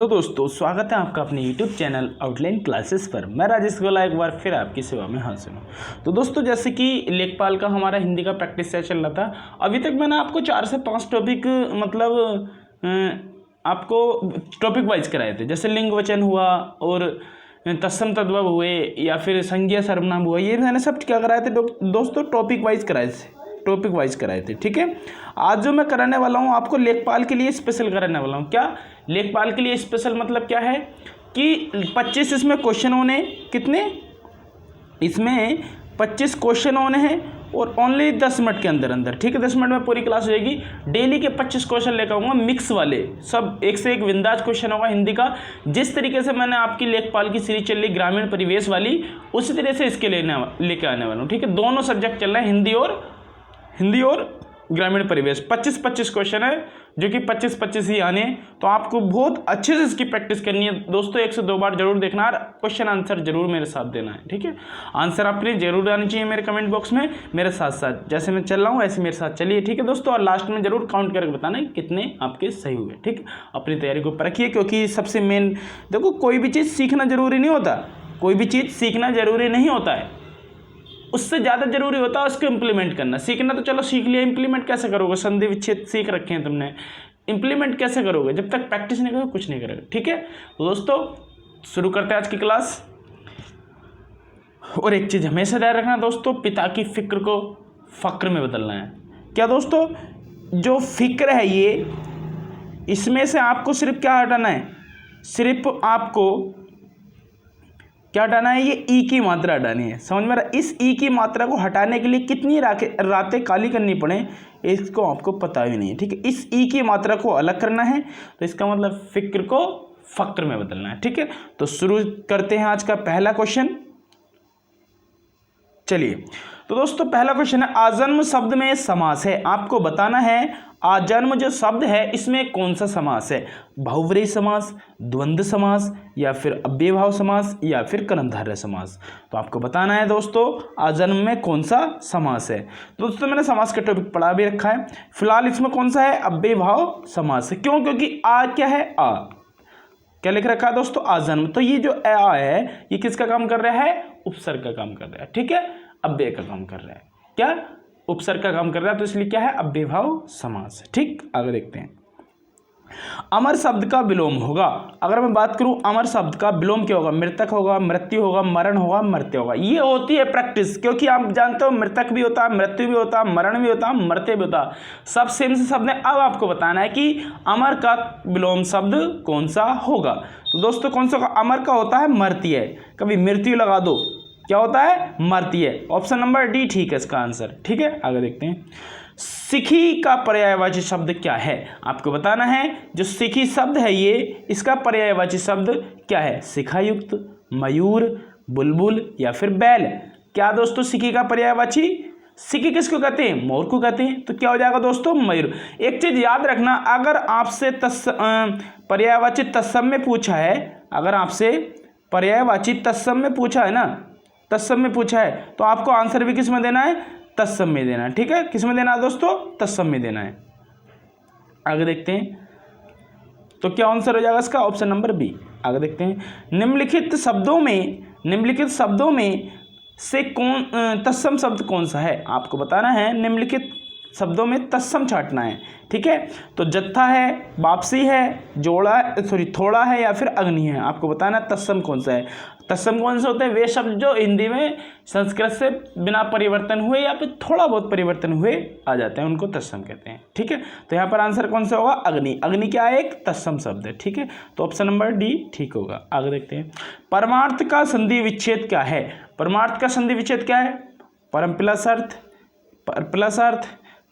तो दोस्तों स्वागत है आपका अपने YouTube चैनल आउटलाइन क्लासेस पर। मैं राजेश गोला एक बार फिर आपकी सेवा में हाजिर हूँ। तो दोस्तों जैसे कि लेखपाल का हमारा हिंदी का प्रैक्टिस सेशन चल रहा था, अभी तक मैंने आपको 4 से 5 टॉपिक आपको टॉपिक वाइज कराए थे। जैसे लिंग वचन हुआ और तत्सम तद्भव हुए या फिर संज्ञा सर्वनाम हुआ, ये मैंने सब क्या कराए थे दोस्तों, टॉपिक वाइज कराए थे। ठीक है, आज जो मैं कराने वाला हूँ आपको लेखपाल के लिए स्पेशल कराने वाला हूँ। क्या लेखपाल के लिए स्पेशल मतलब क्या है कि 25 इसमें क्वेश्चन होने, कितने इसमें 25 क्वेश्चन होने हैं और ओनली 10 मिनट के अंदर। ठीक है, 10 मिनट में पूरी क्लास हो जाएगी। डेली के 25 क्वेश्चन लेकर आऊँगा, मिक्स वाले, सब एक से एक विंदाज क्वेश्चन होगा हिंदी का। जिस तरीके से मैंने आपकी लेखपाल की सीरीज चल रही ग्रामीण परिवेश वाली, उसी तरह से इसके लेके आने वाला हूँ। ठीक है, दोनों सब्जेक्ट चल रहे हैं, हिंदी और ग्रामीण परिवेश। 25 क्वेश्चन है, जो कि 25 ही आने, तो आपको बहुत अच्छे से इसकी प्रैक्टिस करनी है दोस्तों। 1 से 2 बार जरूर देखना और क्वेश्चन आंसर जरूर मेरे साथ देना है। ठीक है, आंसर आपके लिए जरूर आनी चाहिए मेरे कमेंट बॉक्स में, मेरे साथ साथ जैसे मैं चल रहा हूँ ऐसे मेरे साथ चलिए। ठीक है दोस्तों, और लास्ट में जरूर काउंट करके बताना कितने आपके सही हुए। ठीक, अपनी तैयारी को परखिए, क्योंकि सबसे मेन देखो, कोई भी चीज़ सीखना जरूरी नहीं होता है, उससे ज़्यादा जरूरी होता है उसको इम्प्लीमेंट करना। सीखना तो चलो सीख लिया, इम्प्लीमेंट कैसे करोगे? संधि विच्छेद सीख रखे हैं तुमने, इम्प्लीमेंट कैसे करोगे? जब तक प्रैक्टिस नहीं करोगे कुछ नहीं करोगे। ठीक है, तो दोस्तों शुरू करते हैं आज की क्लास। और एक चीज़ हमेशा ध्यान रखना दोस्तों, पिता की फिक्र को फक्र में बदलना है। क्या दोस्तों, जो फिक्र है ये, इसमें से आपको सिर्फ क्या हटाना है? सिर्फ आपको क्या हटाना है? ये ई की मात्रा हटानी है। समझ में आ रहा? इस ई की मात्रा को हटाने के लिए कितनी रातें काली करनी पड़े, इसको आपको पता भी नहीं है। ठीक है, इस ई की मात्रा को अलग करना है, तो इसका मतलब फिक्र को फक्र में बदलना है। ठीक है, तो शुरू करते हैं आज का पहला क्वेश्चन। चलिए, तो दोस्तों पहला क्वेश्चन है, आजन्म शब्द में समास है। आपको बताना है आजन्म जो शब्द है इसमें कौन सा समास है? बहुव्रीहि समास, द्वंद्व समास, या फिर अव्ययभाव समास, या फिर कर्मधारय समास। तो आपको बताना है दोस्तों आजन्म में कौन सा समास है। दोस्तों मैंने समास का टॉपिक पढ़ा भी रखा है। फिलहाल इसमें कौन सा है? अव्ययभाव समास है। क्यों? क्योंकि आ क्या है? आ क्या लिख रखा है दोस्तों? आजन्म। तो ये जो आ है ये किसका काम कर रहा है? उपसर्ग का काम कर रहा है। ठीक है, अव्यय का काम कर रहा है। क्या? उपसर्ग का काम कर रहा है, तो इसलिए क्या है? अव्ययभाव समास। ठीक, आगे देखते हैं। अमर शब्द का विलोम होगा। अगर मैं बात करूं अमर शब्द का विलोम क्या होगा? मृतक होगा, मृत्यु होगा, मरण होगा, मर्त्य होगा। ये होती है प्रैक्टिस, क्योंकि आप जानते हो मृतक भी होता है, मृत्यु भी होता है, मरण भी होता है, मर्त्य भी होता है, सब सेम से शब्द है। अब आपको बताना है कि अमर का विलोम शब्द कौन सा होगा। तो दोस्तों कौन सा? अमर का होता है मर्त्य। कभी मृत्यु लगा दो, क्या होता है? मर्त्य। ऑप्शन नंबर डी ठीक है इसका आंसर। ठीक है, आगे देखते हैं। सिखी का पर्यायवाची शब्द क्या है? आपको बताना है जो सिखी शब्द है ये, इसका पर्यायवाची शब्द क्या है? शिखायुक्त, मयूर, बुलबुल, या फिर बैल। क्या दोस्तों सिखी का पर्यायवाची? सिखी किसको कहते हैं? मोर को कहते हैं। तो क्या हो जाएगा दोस्तों? मयूर। एक चीज याद रखना, अगर आपसे पर्यायवाची तत्सम में पूछा है, अगर आपसे पर्यायवाची तत्सम में पूछा है ना, तत्सम में पूछा है, तो आपको आंसर भी किस में देना है? तत्सम में देना है। ठीक है, किस में देना है दोस्तों? तत्सम में देना है। आगे देखते हैं, तो क्या आंसर हो जाएगा इसका? Option number B. आगे देखते हैं, निम्नलिखित शब्दों में से कौन तत्सम शब्द कौन सा है? आपको बताना है निम्नलिखित शब्दों में तत्सम छांटना है। ठीक है, तो जत्था है, वापसी है, थोड़ा है, या फिर अग्नि है। आपको बताना है तत्सम कौन सा है। तत्सम कौन से होते हैं? वे शब्द जो हिंदी में संस्कृत से बिना परिवर्तन हुए या फिर थोड़ा बहुत परिवर्तन हुए आ जाते हैं, उनको तत्सम कहते हैं। ठीक है, तो यहाँ पर आंसर कौन सा होगा? अग्नि। अग्नि क्या है? एक तत्सम शब्द है। ठीक है, तो ऑप्शन नंबर डी ठीक होगा। आगे देखते हैं, परमार्थ का संधि विच्छेद क्या है? परमार्थ का संधि विच्छेद क्या है? परम प्लस अर्थ, पर प्लस अर्थ,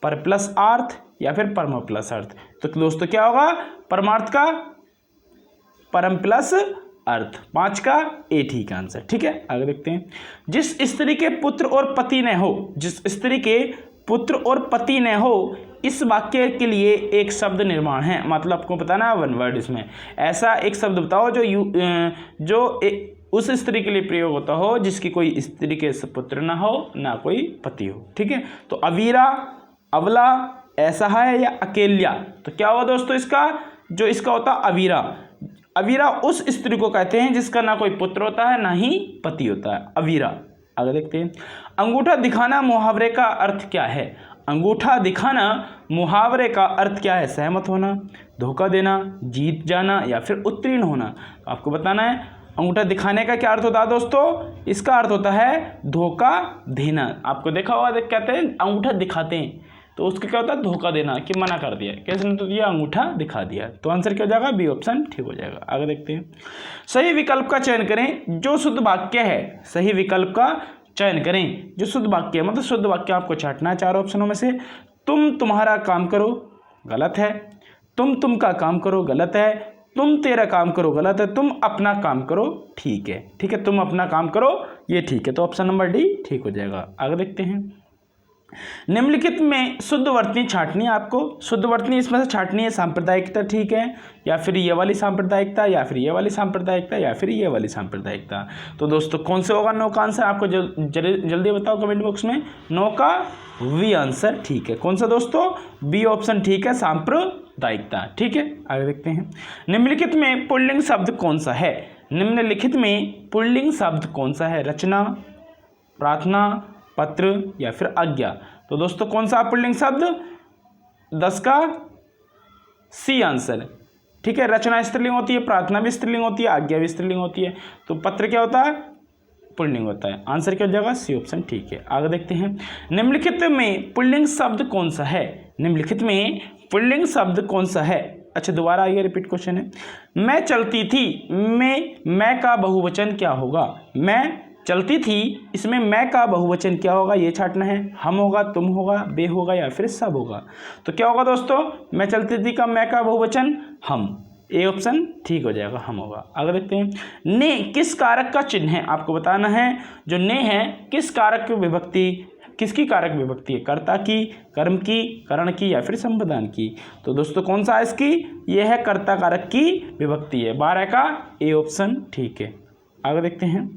पर प्लस अर्थ, या फिर परम प्लस अर्थ। तो दोस्तों क्या होगा? परमार्थ का परम प्लस अर्थ। 5 का ए ठीक आंसर। ठीक है, आगे देखते हैं, जिस स्त्री के पुत्र और पति न हो, इस वाक्य के लिए एक शब्द निर्माण है। मतलब आपको बताना है 1 वर्ड इसमें। ऐसा एक शब्द बताओ उस स्त्री के लिए प्रयोग होता हो जिसकी कोई स्त्री के पुत्र ना हो, ना कोई पति हो। ठीक है, तो अवीरा, अवला, असहाय, या अकेल्या। तो क्या हुआ दोस्तों इसका? जो इसका होता अवीरा, अवीरा उस स्त्री को कहते हैं जिसका ना कोई पुत्र होता है ना ही पति होता है, अवीरा। आगे देखते हैं, अंगूठा दिखाना मुहावरे का अर्थ क्या है? अंगूठा दिखाना मुहावरे का अर्थ क्या है? सहमत होना, धोखा देना, जीत जाना या फिर उत्तीर्ण होना। तो आपको बताना है अंगूठा दिखाने का क्या अर्थ होता है दोस्तों? इसका अर्थ होता है धोखा देना। आपको देखा होगा, कहते हैं अंगूठा दिखाते हैं, तो उसका क्या होता है? धोखा देना, कि मना कर दिया, कैसे ने तो दिया, अंगूठा दिखा दिया। तो आंसर क्या हो जाएगा? बी ऑप्शन ठीक हो जाएगा। आगे देखते हैं, सही विकल्प का चयन करें जो शुद्ध वाक्य है। सही विकल्प का चयन करें जो शुद्ध वाक्य है, मतलब शुद्ध वाक्य आपको छांटना है चार ऑप्शनों में से। तुम तुम्हारा काम करो, गलत है। तुम का काम करो, गलत है। तुम तेरा काम करो, गलत है। तुम अपना काम करो, ठीक है। ठीक है, तुम अपना काम करो, ये ठीक है। तो ऑप्शन नंबर डी ठीक हो जाएगा। आगे देखते हैं, निम्नलिखित में शुद्ध वर्तनी छांटनी है आपको। शुद्ध वर्तनी इसमें से छांटनी है जल्दी ठीक है, या फिर ये वाली सांप्रदायिकता, या फिर ये वाली सांप्रदायिकता, या फिर ये वाली सांप्रदायिकता। तो दोस्तों कौन से होगा नो का आंसर? आपको जल्दी बताओ कमेंट बॉक्स में। नो का वी आंसर ठीक है। कौन सा दोस्तों? बी ऑप्शन ठीक है, सांप्रदायिकता। ठीक है, आगे देखते हैं, निम्नलिखित में पुल्लिंग शब्द कौन सा है? निम्नलिखित में पुल्लिंग शब्द कौन सा है? रचना, प्रार्थना, पत्र या फिर आज्ञा। तो दोस्तों कौन सा पुल्लिंग शब्द? 10 का सी आंसर। ठीक है, रचना स्त्रीलिंग होती है, प्रार्थना भी स्त्रीलिंग होती है, आज्ञा भी स्त्रीलिंग होती है। तो पत्र क्या होता है? पुल्लिंग होता है। आंसर क्या हो जाएगा? सी ऑप्शन ठीक है। आगे देखते हैं, निम्नलिखित में पुल्लिंग शब्द कौन सा है? निम्नलिखित में पुल्लिंग शब्द कौन सा है? अच्छा दोबारा आइए, रिपीट क्वेश्चन है। मैं चलती थी, मैं का बहुवचन क्या होगा? मैं चलती थी, इसमें मैं का बहुवचन क्या होगा? ये छांटना है। हम होगा, तुम होगा, बे होगा या फिर सब होगा। तो क्या होगा दोस्तों? मैं चलती थी का मैं का बहुवचन हम। ए ऑप्शन ठीक हो जाएगा, हम होगा। आगे देखते हैं, ने किस कारक का चिन्ह है? आपको बताना है जो ने है किस कारक की विभक्ति, किसकी कारक विभक्ति है? कर्ता की, कर्म की, करण की या फिर संप्रदान की। तो दोस्तों कौन सा है इसकी? यह है कर्ता कारक की विभक्ति है। 12 का ए ऑप्शन ठीक है। आगे देखते हैं,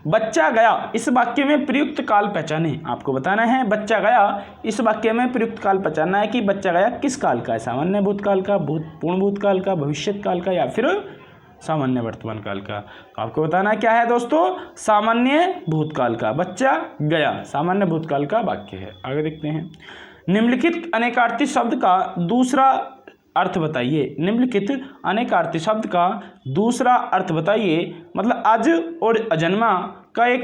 बच्चा गया इस वाक्य में प्रयुक्त काल पहचाने। आपको बताना है बच्चा गया इस वाक्य में प्रयुक्त काल पहचानना है कि बच्चा गया किस काल का है? सामान्य भूतकाल का, पूर्ण भूतकाल का, भविष्यत काल का या फिर सामान्य वर्तमान काल का। तो आपको बताना क्या है दोस्तों? सामान्य भूतकाल का। बच्चा गया सामान्य भूतकाल का वाक्य है। आगे देखते हैं, निम्नलिखित अनेकार्थी शब्द का दूसरा अर्थ बताइए। निम्नलिखित अनेकार्थी शब्द का दूसरा अर्थ बताइए, मतलब अज और अजन्मा का एक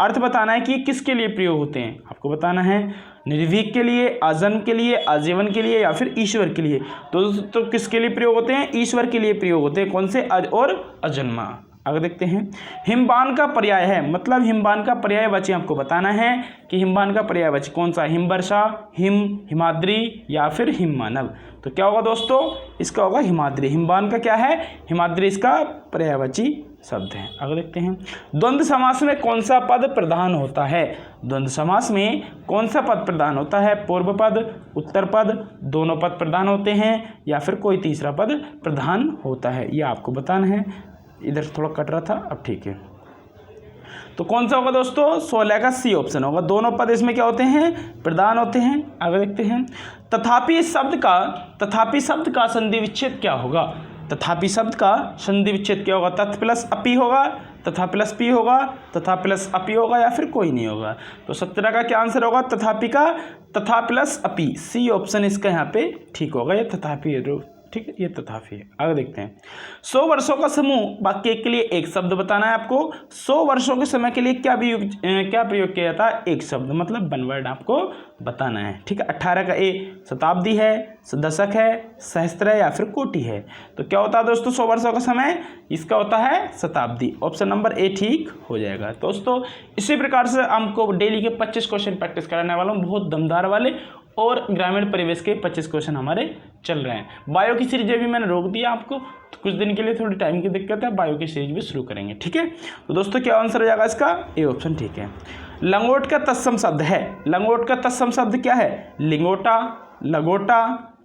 अर्थ बताना है कि किसके लिए प्रयोग होते हैं। आपको बताना है निर्भीक के लिए, आजन्म के लिए, आजीवन के लिए या फिर ईश्वर के लिए। तो किसके लिए प्रयोग होते हैं? ईश्वर के लिए प्रयोग होते हैं। कौन से? अज और अजन्मा। आगे देखते हैं, हिमबान का पर्याय है, मतलब हिमबान का पर्यायवाची आपको बताना है कि हिमबान का पर्यायवाची कौन सा? हिमवर्षा, हिमाद्री या फिर हिममानव। तो क्या होगा दोस्तों? इसका होगा हिमाद्री। हिमबान का क्या है? हिमाद्री इसका पर्यायवाची शब्द है। आगे देखते हैं, द्वंद्व समास में कौन सा पद प्रधान होता है? द्वंद्व समास में कौन सा पद प्रधान होता है? पूर्व पद, उत्तर पद, दोनों पद प्रधान होते हैं या फिर कोई तीसरा पद प्रधान होता है? ये आपको बताना है। इधर थोड़ा कट रहा था, अब ठीक है। तो कौन सा होगा दोस्तों? 16 का सी ऑप्शन होगा। दोनों पद इसमें क्या होते हैं? प्रधान होते हैं। आगे देखते हैं, तथापि शब्द का संधि विच्छेद क्या होगा? तथापि शब्द का संधि विच्छेद क्या होगा? तथ प्लस अपी होगा, तथा प्लस पी होगा, तथा प्लस अपी होगा या फिर कोई नहीं होगा। तो 17 का क्या आंसर होगा? तथापि का तथा प्लस अपी। सी ऑप्शन इसका यहाँ पे ठीक होगा। ये तथापि ठीक है, ये तथापि है। आगे देखते हैं, 100 वर्षों का समूह वाक्य के लिए एक शब्द बताना है आपको। 100 वर्षों के समय के लिए क्या प्रयोग किया जाता है? एक शब्द, मतलब वन वर्ड आपको बताना है। ठीक है, 18 का ए शताब्दी है, दशक है, सहस्त्र है या फिर कोटि है। तो क्या होता है दोस्तों 100 वर्षों का समय? इसका होता है शताब्दी। ऑप्शन नंबर ए ठीक हो जाएगा। दोस्तों इसी प्रकार से हमको डेली के 25 क्वेश्चन प्रैक्टिस कराने वाला हूँ, बहुत दमदार वाले, और ग्रामीण परिवेश के 25 क्वेश्चन हमारे चल रहे हैं। बायो की सीरीज अभी मैंने रोक दिया आपको, तो कुछ दिन के लिए थोड़ी टाइम की दिक्कत है, बायो की सीरीज भी शुरू करेंगे। ठीक है, तो दोस्तों क्या आंसर हो जाएगा इसका? ए ऑप्शन ठीक है। लंगोट का तत्सम शब्द है। लंगोट का तत्सम शब्द क्या है? लिंगोटा, लगोटा,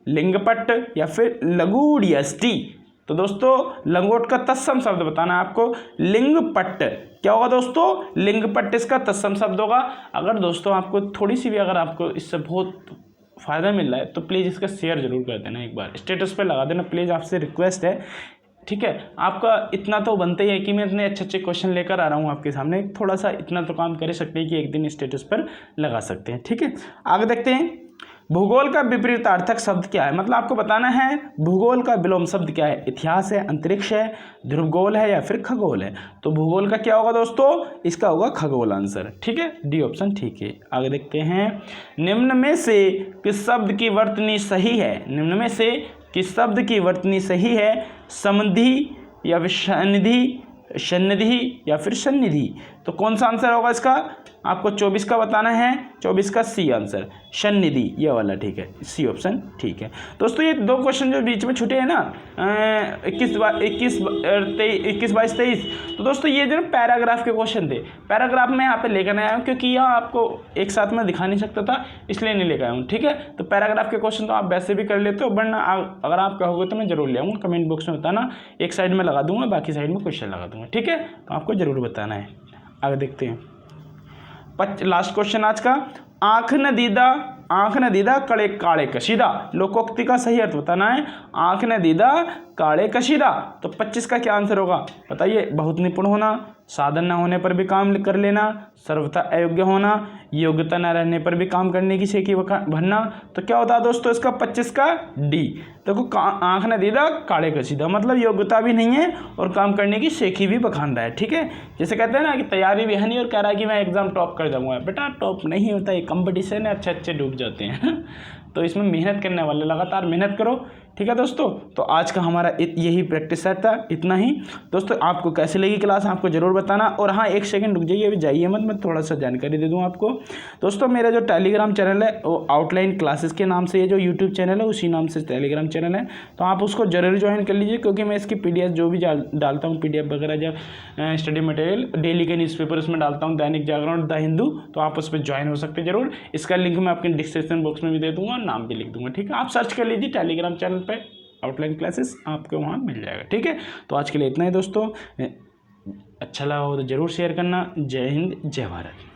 लिंगपट या फिर लगूड़ियष्टि। तो दोस्तों लंगोट का तत्सम शब्द बताना है आपको। लिंगपट क्या होगा दोस्तों? लिंगपट इसका तत्सम शब्द होगा। अगर दोस्तों आपको थोड़ी सी भी अगर आपको इससे बहुत फ़ायदा मिल रहा है तो प्लीज़ इसका शेयर जरूर कर देना, एक बार स्टेटस पे लगा देना प्लीज़, आपसे रिक्वेस्ट है। ठीक है, आपका इतना तो बनता ही है कि मैं इतने अच्छे अच्छे क्वेश्चन लेकर आ रहा हूँ आपके सामने, थोड़ा सा इतना तो काम कर सकते हैं कि एक दिन स्टेटस पर लगा सकते हैं। ठीक है, आगे देखते हैं। भूगोल का विपरीतार्थक शब्द क्या है, मतलब आपको बताना है भूगोल का विलोम शब्द क्या है। इतिहास है, अंतरिक्ष है, ध्रुवगोल है या फिर खगोल है। तो भूगोल का क्या होगा दोस्तों, इसका होगा खगोल आंसर। ठीक है, डी ऑप्शन ठीक है। आगे देखते हैं। निम्न में से किस शब्द की वर्तनी सही है, निम्न में से किस शब्द की वर्तनी सही है। समधि या फिर सन्निधि, सन्निधि या फिर सन्निधि। तो कौन सा आंसर होगा इसका, आपको 24 का बताना है, 24 का सी आंसर, सन्निधि ये वाला। ठीक है, सी ऑप्शन ठीक है। दोस्तों ये दो क्वेश्चन जो बीच में छूटे हैं ना, 21, 22, 23, तो दोस्तों ये जो पैराग्राफ के क्वेश्चन थे, पैराग्राफ में यहाँ पे लेकर आया हूँ क्योंकि यहाँ आपको एक साथ में दिखा नहीं सकता था, इसलिए नहीं लेकर आया हूँ। ठीक है, तो पैराग्राफ के क्वेश्चन तो आप वैसे भी कर लेते हो, वरना अगर आप कहोगे तो मैं जरूर ले आऊँगा। कमेंट बॉक्स में बताना, एक साइड में लगा दूंगा, बाकी साइड में क्वेश्चन लगा दूंगा। ठीक है, तो आपको जरूर बताना है। आगे देखते हैं। लास्ट क्वेश्चन आज का। आंख न दीदा कड़े काले कशीदा, लोकोक्ति का सही अर्थ बताना है। आंख न दीदा काले कशीदा, तो 25 का क्या आंसर होगा बताइए। बहुत निपुण होना, साधन न होने पर भी काम कर लेना, सर्वथा अयोग्य होना, योग्यता न रहने पर भी काम करने की शेखी भरना। तो क्या होता है दोस्तों इसका 25 का डी। देखो आंख न दीदा काले कशीदा, मतलब योग्यता भी नहीं है और काम करने की शेखी भी बखान रहा है। ठीक है, जैसे कहते हैं ना कि तैयारी भी है नहीं और कह रहा है कि मैं एग्जाम टॉप कर जाऊंगा। बेटा टॉप नहीं होता, ये कंपटीशन है, अच्छे डूब जाते हैं। तो इसमें मेहनत करने वाले लगातार मेहनत करो। ठीक है दोस्तों, तो आज का हमारा यही प्रैक्टिस सेट था, इतना ही। दोस्तों आपको कैसी लगी क्लास आपको ज़रूर बताना। और हाँ, एक सेकंड रुक जाइए, अभी जाइए मत, मैं थोड़ा सा जानकारी दे दूँ आपको। दोस्तों मेरा जो टेलीग्राम चैनल है वो आउटलाइन क्लासेस के नाम से, ये जो यूट्यूब चैनल है उसी नाम से टेलीग्राम चैनल है, तो आप उसको जरूर ज्वाइन कर लीजिए, क्योंकि मैं इसकी PDF जो भी डालता हूँ, PDF वगैरह जब स्टडी मटेरियल डेली के न्यूज़पेपर उसमें डालता हूँ, दैनिक जागरण, द हिंदू, तो आप उस पर ज्वाइन हो सकते हैं जरूर। इसका लिंक मैं आपके डिस्क्रिप्शन बॉक्स में भी दे दूँगा, नाम भी लिख दूँगा। ठीक है, आप सर्च कर लीजिए टेलीग्राम चैनल पर आउटलाइन क्लासेस, आपको वहाँ मिल जाएगा। ठीक है, तो आज के लिए इतना ही दोस्तों। अच्छा लगा हो तो ज़रूर शेयर करना। जय हिंद, जय भारत।